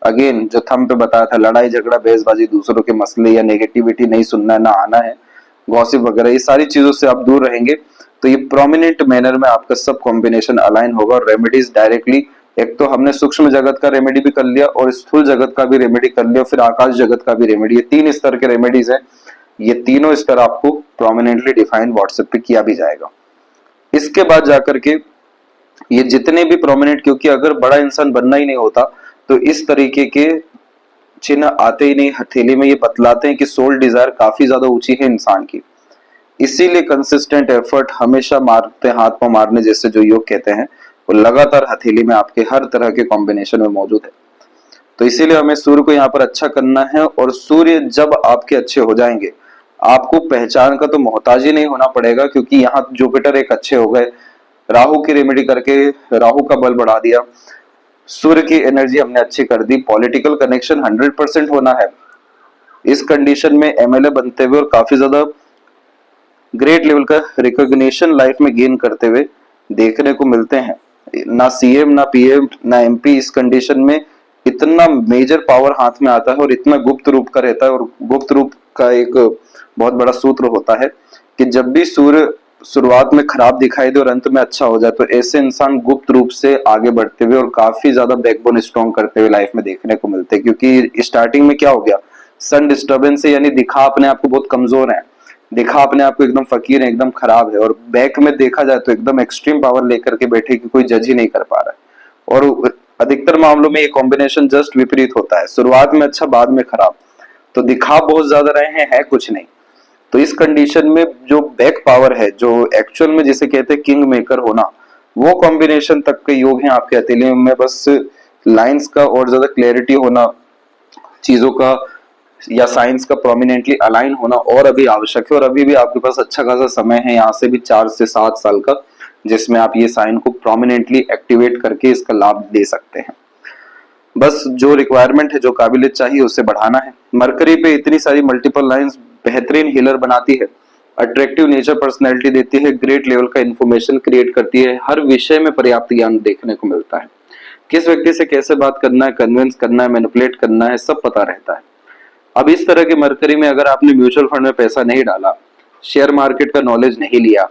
अगेन जो थंब पे बताया था, लड़ाई झगड़ा, बहसबाजी, दूसरों के मसले या नेगेटिविटी नहीं सुनना है, ना आना है, गॉसिप वगैरह, ये सारी चीजों से आप दूर रहेंगे तो ये प्रोमिनेंट मैनर में आपका सब कॉम्बिनेशन अलाइन होगा। और रेमेडीज डायरेक्टली, एक तो हमने सूक्ष्म जगत का रेमेडी भी कर लिया और स्थूल जगत का भी रेमेडी कर लिया, फिर आकाश जगत का भी रेमेडी, ये 3 स्तर के रेमेडीज है। ये तीनों स्तर आपको प्रोमिनेंटली डिफाइन व्हाट्सएप पे किया भी जाएगा। इसके बाद जाकर के ये जितने भी प्रोमिनेंट, क्योंकि अगर बड़ा इंसान बनना ही नहीं होता तो इस तरीके के चिन्ह आते ही नहीं हथेली में। ये बतलाते हैं कि सोल डिजायर काफी ज्यादा ऊंची है इंसान की, इसीलिए कंसिस्टेंट एफर्ट, हमेशा मारते हाथ पांव मारने जैसे जो योग कहते हैं, वो लगातार हथेली में आपके हर तरह के कॉम्बिनेशन में मौजूद है। तो इसीलिए हमें सूर्य को यहाँ पर अच्छा करना है। और सूर्य जब आपके अच्छे हो जाएंगे, आपको पहचान का तो मोहताज ही नहीं होना पड़ेगा, क्योंकि यहाँ जुपिटर एक अच्छे हो गए, राहु की रेमेडी करके राहु का बल बढ़ा दिया, सूर्य की एनर्जी हमने अच्छी कर दी, पॉलिटिकल कनेक्शन 100% होना है। इस कंडीशन में एमएलए बनते हुए और काफी ज्यादा ग्रेट लेवल का रिकॉग्निशन लाइफ में गेन करते हुए देखने को मिलते हैं। ना सीएम, ना पीएम, ना एमपी इस कंडीशन में इतना मेजर पावर हाथ में आता है और इतना गुप्त रूप का रहता है। और गुप्त रूप का एक बहुत बड़ा सूत्र होता है कि जब भी सूर्य शुरुआत में खराब दिखाई दे और अंत में अच्छा हो जाए, तो ऐसे इंसान गुप्त रूप से आगे बढ़ते हुए और काफी ज्यादा बैकबोन स्ट्रॉन्ग करते हुए लाइफ में देखने को मिलते हैं। क्योंकि स्टार्टिंग में क्या हो गया, सन डिस्टर्बेंस से, यानी दिखा अपने आप को बहुत कमजोर है, दिखा अपने आप को एकदम फकीर है, एकदम खराब है, और बैक में देखा जाए तो एकदम एक्सट्रीम पावर लेकर के बैठे कि कोई जज ही नहीं कर पा रहा है। और अधिकतर मामलों में ये कॉम्बिनेशन जस्ट विपरीत होता है, शुरुआत में अच्छा बाद में खराब। तो दिखा बहुत ज्यादा रहे हैं, है कुछ नहीं। तो इस कंडीशन में जो बैक पावर है, जो एक्चुअल में जिसे कहते हैं किंग मेकर होना, वो कॉम्बिनेशन तक के योग हैं आपके हथेली में। बस लाइंस का और ज्यादा क्लैरिटी होना, चीजों का या साइंस का प्रोमिनेंटली अलाइन होना और अभी आवश्यक है। और अभी भी आपके पास अच्छा खासा समय है, यहाँ से भी 4 से 7 साल का, जिसमें आप ये साइन को प्रोमिनेंटली एक्टिवेट करके इसका लाभ दे सकते हैं। बस जो रिक्वायरमेंट है, जो काबिलियत चाहिए, उसे बढ़ाना है। मरकरी पे इतनी सारी मल्टीपल लाइंस बेहतरीन हीलर बनाती है, अट्रैक्टिव नेचर पर्सनैलिटी देती है, ग्रेट लेवल का इंफॉर्मेशन क्रिएट करती है, हर विषय में पर्याप्त ज्ञान देखने को मिलता है। किस व्यक्ति से कैसे बात करना है, कन्विंस करना है, मैनिपुलेट करना है, सब पता रहता है। अब इस तरह के मरकरी में अगर आपने म्यूचुअल फंड में पैसा नहीं डाला, शेयर मार्केट का नॉलेज नहीं लिया,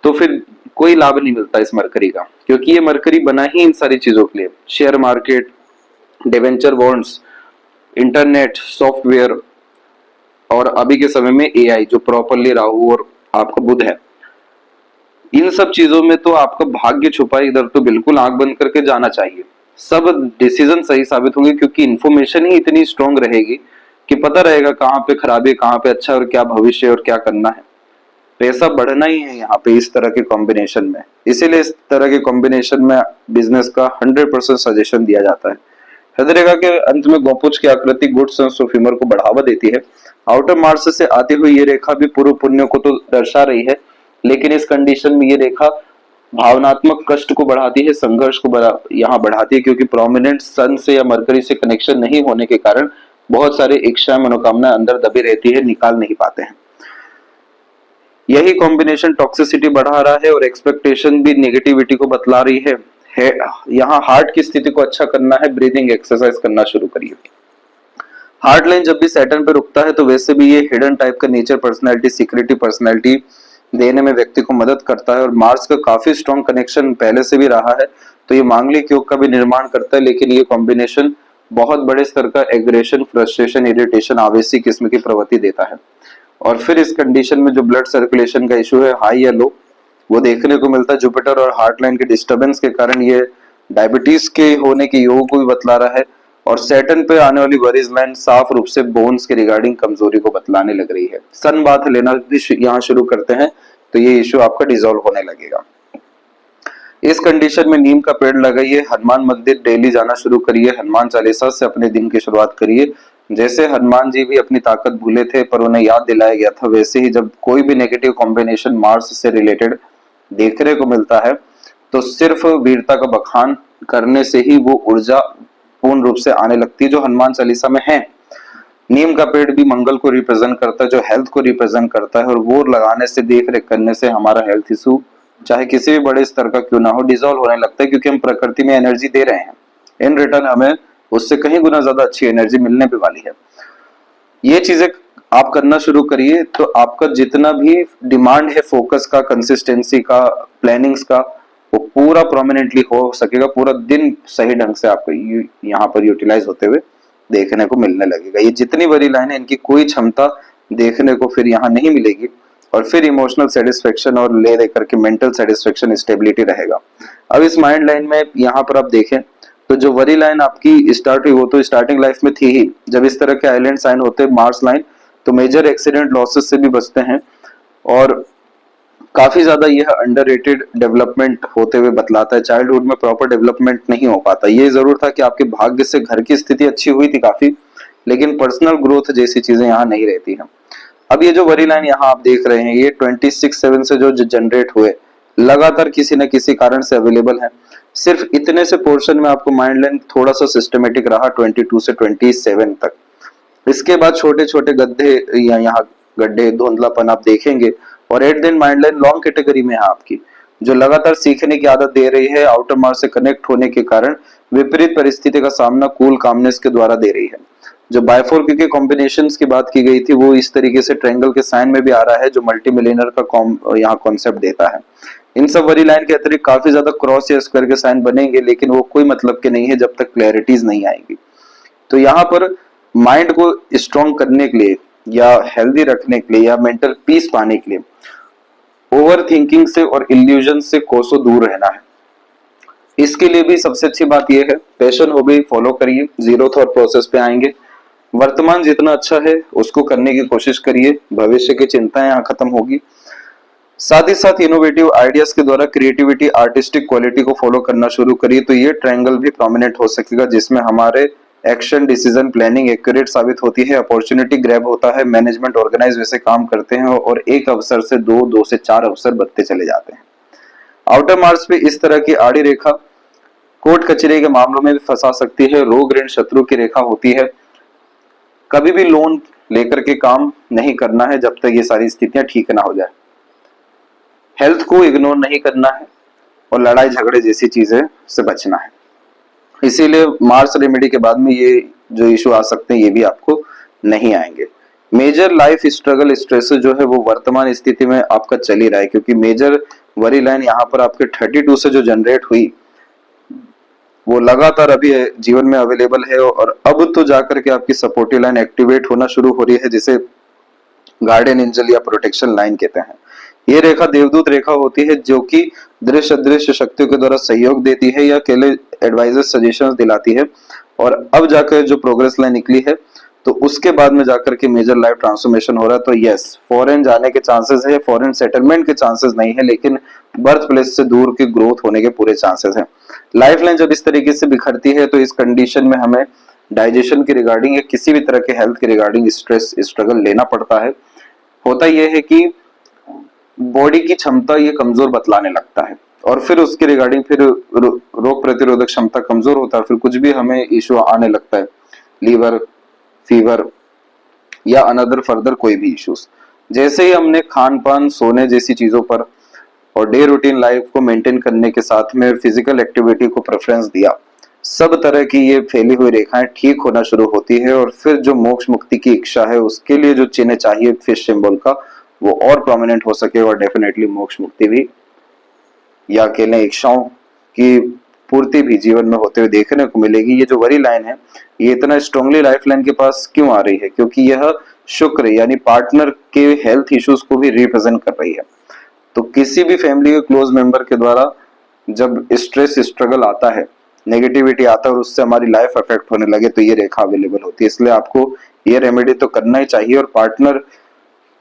तो फिर कोई लाभ नहीं मिलता इस मरकरी का। क्योंकि ये मरकरी बना ही इन सारी चीजों के लिए, share market, debenture bonds, internet, software, और अभी के समय में एआई, जो प्रॉपरली राहु और आपका बुध है। इन सब चीजों में तो आपका भाग्य छुपा है, इधर तो बिल्कुल आंख बंद करके जाना चाहिए। सब डिसीजन सही साबित होंगे, क्योंकि इंफॉर्मेशन ही इतनी स्ट्रांग रहेगी कि पता रहेगा कहाँ पे खराबी, कहाँ पे अच्छा, और क्या भविष्य और क्या करना है। पैसा बढ़ना ही है यहाँ पे इस तरह के कॉम्बिनेशन में। इसीलिए इस तरह के कॉम्बिनेशन में बिजनेस का 100% सजेशन दिया जाता है। हृदय रेखा के अंत में गौपुंज की आकृति गुड सेंस ऑफ ह्यूमर को बढ़ावा देती है। आउटर मार्स से आती हुई ये रेखा भी पूर्व पुण्य को तो दर्शा रही है, लेकिन इस कंडीशन में ये रेखा भावनात्मक कष्ट को बढ़ाती है, संघर्ष को यहाँ बढ़ाती है, क्योंकि प्रोमिनेंट सन से या मरकरी से कनेक्शन नहीं होने के कारण बहुत सारे इच्छा, मनोकामना अंदर दबी रहती है, निकाल नहीं पाते हैं। यही कॉम्बिनेशन टॉक्सिसिटी बढ़ा रहा है और एक्सपेक्टेशन भी नेगेटिविटी को बतला रही है। यहाँ हार्ट की स्थिति को अच्छा करना है, ब्रीदिंग एक्सरसाइज करना शुरू करिए। हार्ट लाइन जब भी सैटर्न पे रुकता है तो वैसे भी ये हिडन टाइप का नेचर पर्सनैलिटी, सीक्रेटिव पर्सनैलिटी देने में व्यक्ति को मदद करता है। और मार्स का काफी स्ट्रॉन्ग कनेक्शन पहले से भी रहा है, तो ये मांगलिक योग का भी निर्माण करता है। लेकिन ये कॉम्बिनेशन बहुत बड़े स्तर का एग्रेशन, फ्रस्ट्रेशन, इरिटेशन, आवेशी किस्म की प्रवृत्ति देता है। और फिर इस कंडीशन में जो ब्लड सर्कुलेशन का इशू है, हाई या लो, वो देखने को मिलता है। जुपिटर और हार्ट लाइन के डिस्टर्बेंस के कारण ये डायबिटीज के होने के योग को भी बतला रहा है। और सैटर्न पे आने वाली वरीज लाइन साफ रूप से बोन्स के रिगार्डिंग कमजोरी को बतलाने लग रही है। सन बाथ लेना भी यहाँ शुरू करते हैं तो ये इशू आपका डिसॉल्व होने लगेगा। इस कंडीशन में नीम का पेड़ लगाइए, हनुमान मंदिर डेली जाना शुरू करिए, हनुमान चालीसा से अपने दिन की शुरुआत करिए। जैसे हनुमान जी भी अपनी ताकत भूले थे पर उन्हें याद दिलाया गया था, वैसे ही जब कोई भी नेगेटिव कॉम्बिनेशन मार्स से रिलेटेड देखने को मिलता है तो सिर्फ वीरता का बखान करने से ही वो ऊर्जा पूर्ण रूप से आने लगती है जो हनुमान चालीसा में है। नीम का पेड़ भी मंगल को रिप्रेजेंट करता है, जो हेल्थ को रिप्रेजेंट करता है, और वो लगाने से, देख रेख करने से हमारा हेल्थ इशू चाहे किसी भी बड़े स्तर का क्यों ना हो, डिसॉल्व होने लगता है, क्योंकि हम प्रकृति में एनर्जी दे रहे हैं। इन रिटर्न हमें उससे कहीं गुना ज्यादा अच्छी एनर्जी मिलने भी वाली है। ये चीजें आप करना शुरू करिए तो आपका जितना भी डिमांड है फोकस का, कंसिस्टेंसी का, प्लानिंग्स का, वो पूरा प्रोमिनेंटली हो सकेगा। पूरा दिन सही ढंग से आपको यहाँ पर यूटिलाइज होते हुए देखने को मिलने लगेगा। ये जितनी बड़ी लाइन है, इनकी कोई क्षमता देखने को फिर यहाँ नहीं मिलेगी। और फिर इमोशनल सेटिस्फेक्शन और ले दे करके मेंटल सेटिस्फेक्शन, स्टेबिलिटी रहेगा। अब इस माइंड लाइन में यहाँ पर आप देखें तो जो वरी लाइन आपकी स्टार्ट हुई वो तो स्टार्टिंग लाइफ में थी ही। जब इस तरह के आइलैंड साइन होते हैं मार्स लाइन तो मेजर एक्सीडेंट लॉसेस से भी बचते हैं। और काफी ज्यादा यह अंडररेटेड डेवलपमेंट होते हुए बतलाता है। चाइल्डहुड में प्रॉपर डेवलपमेंट नहीं हो पाता। ये जरूर था कि आपके भाग्य से घर की स्थिति अच्छी हुई थी काफी, लेकिन पर्सनल ग्रोथ जैसी चीजें यहाँ नहीं रहती हैं। अब ये जो वरी लाइन यहाँ आप देख रहे हैं, ये 26/7 से जो जनरेट हुए, लगातार किसी न किसी कारण से अवेलेबल है। सिर्फ इतने से पोर्शन में आपको माइंड लाइन थोड़ा सा सिस्टमेटिक रहा 22 से 27 तक। इसके बाद छोटे छोटे गड्ढे या यहाँ गड्ढे, धुंधलापन आप देखेंगे। और एट दिन माइंड लाइन लॉन्ग कैटेगरी में है आपकी, जो लगातार सीखने की आदत दे रही है। आउटर मार्स से कनेक्ट होने के कारण विपरीत परिस्थिति का सामना कूल कामनेस के द्वारा दे रही है। जो बायफोर के कॉम्बिनेशंस की बात की गई थी वो इस तरीके से ट्रायंगल के साइन में भी आ रहा है, जो मल्टी मिलियनर का यहाँ कॉन्सेप्ट देता है। इन सब वरी लाइन के अतिरिक्त काफी ज्यादा क्रॉस या स्क्वायर के साइन बनेंगे, लेकिन वो कोई मतलब के नहीं है जब तक क्लैरिटीज नहीं आएगी। तो यहाँ पर माइंड को स्ट्रॉन्ग करने के लिए या हेल्दी रखने के लिए या मेंटल पीस पाने के लिए ओवर थिंकिंग से और इल्यूजन से कोसों दूर रहना है। इसके लिए भी सबसे अच्छी बात यह है, पैशन हॉबी फॉलो करिए, जीरो थॉट प्रोसेस पे आएंगे। वर्तमान जितना अच्छा है उसको करने की कोशिश करिए, भविष्य की चिंताएं यहाँ खत्म होगी। साथ ही साथ इनोवेटिव आइडियाज के द्वारा क्रिएटिविटी, आर्टिस्टिक क्वालिटी को फॉलो करना शुरू करिए तो ये ट्रायंगल भी प्रोमिनेंट हो सकेगा, जिसमें हमारे एक्शन, डिसीजन, प्लानिंग एक्यूरेट साबित होती है, अपॉर्चुनिटी ग्रैब होता है, मैनेजमेंट ऑर्गेनाइज वैसे काम करते हैं और एक अवसर से दो से चार अवसर बनते चले जाते हैं। आउटर मार्स पे इस तरह की आड़ी रेखा कोर्ट कचहरी के मामलों में भी फंसा सकती है। रोग ऋण शत्रु की रेखा होती है। कभी भी लोन लेकर के काम नहीं करना है जब तक ये सारी स्थितियां ठीक ना हो जाए। हेल्थ को इग्नोर नहीं करना है और लड़ाई झगड़े जैसी चीजें से बचना है। इसीलिए मार्स रेमेडी के बाद में ये जो इशू आ सकते हैं ये भी आपको नहीं आएंगे। मेजर लाइफ स्ट्रगल स्ट्रेस जो है वो वर्तमान स्थिति में आपका चल ही रहा है, क्योंकि मेजर वरी लाइन यहाँ पर आपके 32 से जो जनरेट हुई वो लगातार अभी जीवन में अवेलेबल है। और अब तो जाकर के आपकी सपोर्टिव लाइन एक्टिवेट होना शुरू हो रही है, जिसे गार्डियन एंजल या प्रोटेक्शन लाइन कहते हैं। ये रेखा देवदूत रेखा होती है जो कि दृश्य अदृश्य शक्तियों के द्वारा सहयोग देती है या अकेले एडवाइजर्स सजेशंस दिलाती है। और अब जाकर जो प्रोग्रेस लाइन निकली है तो उसके बाद में जाकर के मेजर लाइफ ट्रांसफॉर्मेशन हो रहा है। तो यस, फॉरेन जाने के चांसेस है, फॉरेन सेटलमेंट के चांसेस नहीं है, लेकिन बर्थ प्लेस से दूर की ग्रोथ होने के पूरे चांसेस हैं। लाइफ लाइन जब इस तरीके से बिखरती है तो इस कंडीशन में हमें डाइजेशन के रिगार्डिंग या किसी भी तरह के हेल्थ के रिगार्डिंग स्ट्रेस स्ट्रगल लेना पड़ता है। होता यह है कि बॉडी की क्षमता ये कमजोर बतलाने लगता है और फिर उसके रिगार्डिंग फिर रोग प्रतिरोधक क्षमता कमजोर होता है, फिर कुछ भी हमें इशू आने लगता है, लीवर, फीवर या अनदर फर्दर कोई भी इश्यूज। जैसे ही हमने खान पान, सोने जैसी चीजों पर और डे रूटीन लाइफ को मेंटेन करने के साथ में फिजिकल एक्टिविटी को प्रेफरेंस दिया, सब तरह की ये फैली हुई रेखाएं ठीक होना शुरू होती है। और फिर जो मोक्ष मुक्ति की इच्छा है उसके लिए जो चिन्ह चाहिए फिश सिंबल का, वो और प्रोमिनेंट हो सके और डेफिनेटली मोक्ष मुक्ति भी या अकेले इच्छाओं की पूर्ति भी जीवन में होते हुए देखने को मिलेगी। ये जो वरी लाइन है ये इतना स्ट्रांगली लाइफ लाइन के पास क्यों आ रही है? क्योंकि यह शुक्र यानी पार्टनर के हेल्थ इश्यूज को भी रिप्रेजेंट कर रही है। तो किसी भी फैमिली के क्लोज मेंबर के द्वारा जब स्ट्रेस स्ट्रगल आता है, नेगेटिविटी आता है और उससे हमारी लाइफ अफेक्ट होने लगे तो ये रेखा अवेलेबल होती है। इसलिए आपको ये रेमेडी तो करना ही चाहिए और पार्टनर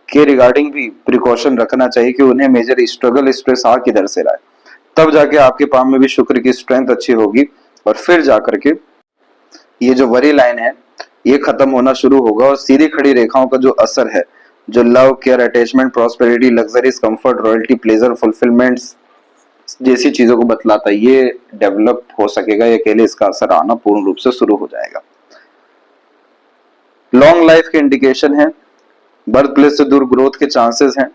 के रिगार्डिंग भी प्रिकॉशन रखना चाहिए कि उन्हें मेजर स्ट्रगल स्ट्रेस आ किधर से रहा है। तब जाके आपके पाम में भी शुक्र की स्ट्रेंथ अच्छी होगी और फिर जाकर के ये जो वरी लाइन है ये खत्म होना शुरू होगा और सीधी खड़ी रेखाओं का जो असर है, जो love, care, attachment, prosperity, luxuries, comfort, royalty, pleasure, fulfilments जैसी चीजों को बतलाता है, ये डेवलप हो सकेगा। ये अकेले इसका असर आना पूर्ण रूप से शुरू हो जाएगा। लॉन्ग लाइफ के इंडिकेशन है, बर्थ प्लेस से दूर ग्रोथ के चांसेस हैं।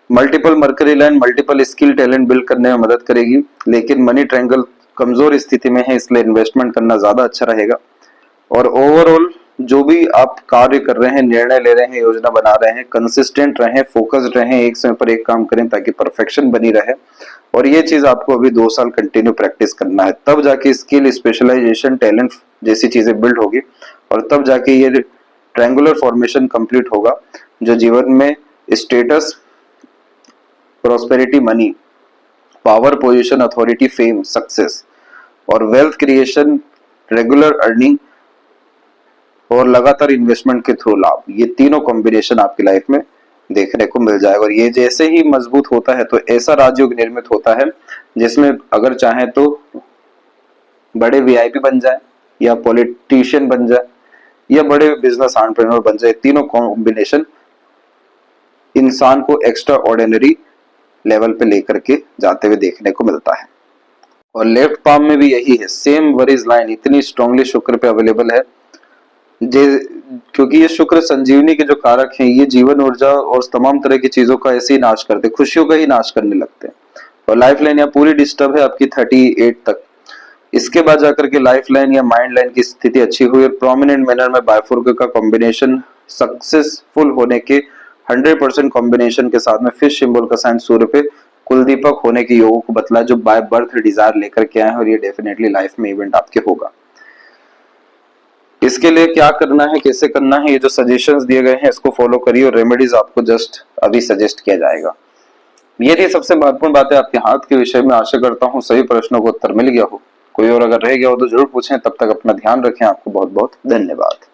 Multiple mercury line multiple skill talent build करने में मदद करेगी, लेकिन मनी ट्रायंगल कमजोर स्थिति में है इसलिए इन्वेस्टमेंट करना ज्यादा अच्छा रहेगा। और ओवरऑल जो भी आप कार्य कर रहे हैं, निर्णय ले रहे हैं, योजना बना रहे हैं, कंसिस्टेंट रहें, फोकस्ड रहें, एक समय पर एक काम करें ताकि परफेक्शन बनी रहे। और ये चीज आपको अभी 2 साल कंटिन्यू प्रैक्टिस करना है, तब जाके स्किल, स्पेशलाइजेशन, टैलेंट जैसी चीजें बिल्ड होगी और तब जाके ये ट्रायंगुलर फॉर्मेशन कंप्लीट होगा जो जीवन में status, prosperity, money, power, position, authority, fame, success और वेल्थ क्रिएशन, रेगुलर अर्निंग और लगातार इन्वेस्टमेंट के थ्रू लाभ, ये तीनों कॉम्बिनेशन आपकी लाइफ में देखने को मिल जाएगा। और ये जैसे ही मजबूत होता है तो ऐसा राजयोग निर्मित होता है जिसमें अगर चाहे तो बड़े वीआईपी बन जाए या पॉलिटिशियन बन जाए या बड़े बिजनेस एंटरप्रेन्योर बन जाए। तीनों कॉम्बिनेशन इंसान को एक्स्ट्रा ऑर्डिनरी लेवल पे लेकर के जाते हुए देखने को मिलता है। और लेफ्ट पाम में भी यही है, सेम वरीज लाइन इतनी स्ट्रांगली शुक्र पे अवेलेबल है क्योंकि ये शुक्र संजीवनी के जो कारक हैं, ये जीवन ऊर्जा और तमाम तरह की चीजों का ऐसे ही नाश करते, खुशियों का ही नाश करने लगते हैं। और लाइफ लाइन यहाँ पूरी डिस्टर्ब है आपकी 38 तक। इसके बाद जाकर के लाइफ लाइन या माइंड लाइन की स्थिति अच्छी हुई और प्रोमिनेंट मैनर में बायफोर्क का कॉम्बिनेशन सक्सेसफुल होने के 100% कॉम्बिनेशन के साथ में फिश सिंबल का साइन सूर्य पे कुलदीपक होने के योगों को बतला जो बाय बर्थ डिजायर लेकर के आए हैं और ये डेफिनेटली लाइफ में इवेंट आपके होगा। इसके लिए क्या करना है, कैसे करना है, ये जो सजेशंस दिए गए हैं इसको फॉलो करिए और रेमेडीज आपको जस्ट अभी सजेस्ट किया जाएगा। ये थी सबसे महत्वपूर्ण बातें आपके हाथ के विषय में। आशा करता हूँ सभी प्रश्नों को उत्तर मिल गया हो। कोई और अगर रह गया हो तो जरूर पूछें। तब तक अपना ध्यान रखें। आपको बहुत बहुत धन्यवाद।